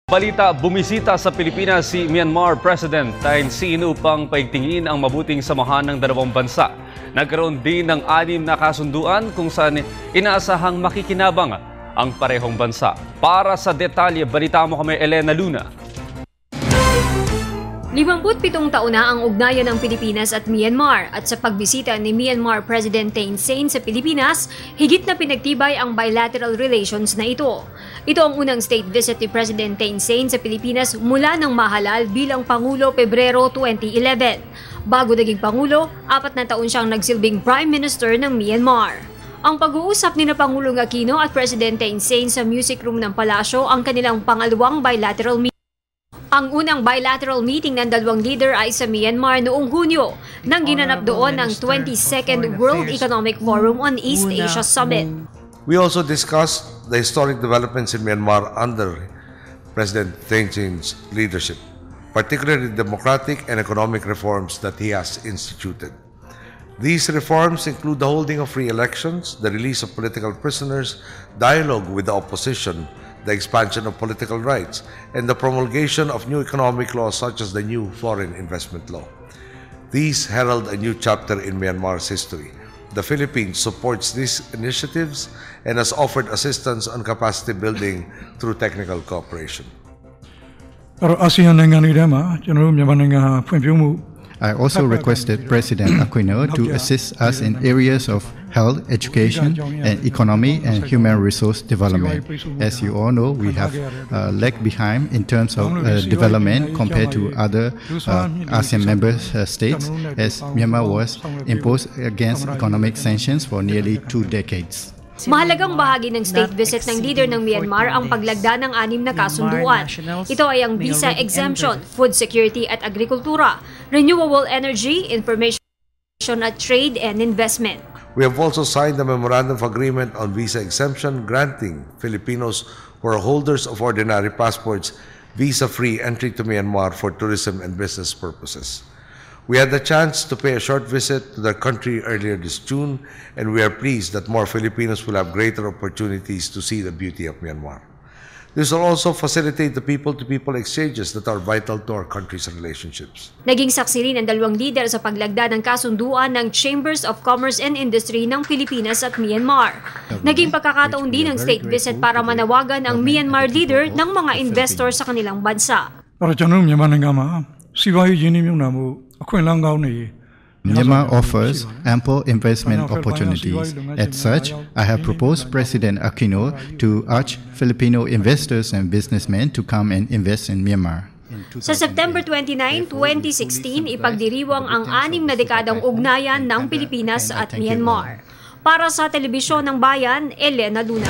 Balita, bumisita sa Pilipinas si Myanmar President Thein Sein upang paigtingin ang mabuting samahan ng dalawang bansa. Nagkaroon din ng 6 na kasunduan kung saan inaasahang makikinabang ang parehong bansa. Para sa detalye, balita mo kami Elena Luna. 57 taon na ang ugnayan ng Pilipinas at Myanmar at sa pagbisita ni Myanmar President Thein Sein sa Pilipinas, higit na pinagtibay ang bilateral relations na ito. Ito ang unang state visit ni President Thein Sein sa Pilipinas mula nang mahalal bilang Pangulo Pebrero 2011. Bago naging Pangulo, 4 na taon siyang nagsilbing Prime Minister ng Myanmar. Ang pag-uusap ni Pangulong Aquino at President Thein Sein sa music room ng palasyo ang kanilang pangalawang bilateral meeting. Ang unang bilateral meeting ng dalawang leader ay sa Myanmar noong Hunyo nang ginanap doon ng 22nd World Economic Forum on East Asia Summit. We also discussed the historic developments in Myanmar under President Thein Sein's leadership, particularly democratic and economic reforms that he has instituted. These reforms include the holding of free elections, the release of political prisoners, dialogue with the opposition, the expansion of political rights, and the promulgation of new economic laws such as the new foreign investment law. These herald a new chapter in Myanmar's history. The Philippines supports these initiatives and has offered assistance on capacity building through technical cooperation. I also requested President Aquino to assist us in areas of health, education, and economy and human resource development. As you all know, we have lagged behind in terms of development compared to other ASEAN member states, as Myanmar was imposed against economic sanctions for nearly 2 decades. Mahalagang bahagi ng state visit ng leader ng Myanmar ang paglagda ng 6 na kasunduan. Ito ay ang visa exemption, food security at agrikultura, renewable energy, information at trade and investment. We have also signed a memorandum of agreement on visa exemption, granting Filipinos who are holders of ordinary passports visa-free entry to Myanmar for tourism and business purposes. We had the chance to pay a short visit to their country earlier this June, and we are pleased that more Filipinos will have greater opportunities to see the beauty of Myanmar. This will also facilitate the people-to-people exchanges that are vital to our country's relationships. Naging saksi rin ang dalawang leader sa paglagda ng kasunduan ng Chambers of Commerce and Industry ng Pilipinas at Myanmar. Naging pagkakataon din ng state visit para manawagan ang Myanmar leader ng mga investor sa kanilang bansa. Myanmar offers ample investment opportunities. As such, I have proposed President Aquino to urge Filipino investors and businessmen to come and invest in Myanmar. Sa September 29, 2016, ipagdiriwang ang 6 na dekadang ugnayan ng Pilipinas at Myanmar. Para sa Telebisyon ng Bayan, Elena Luna.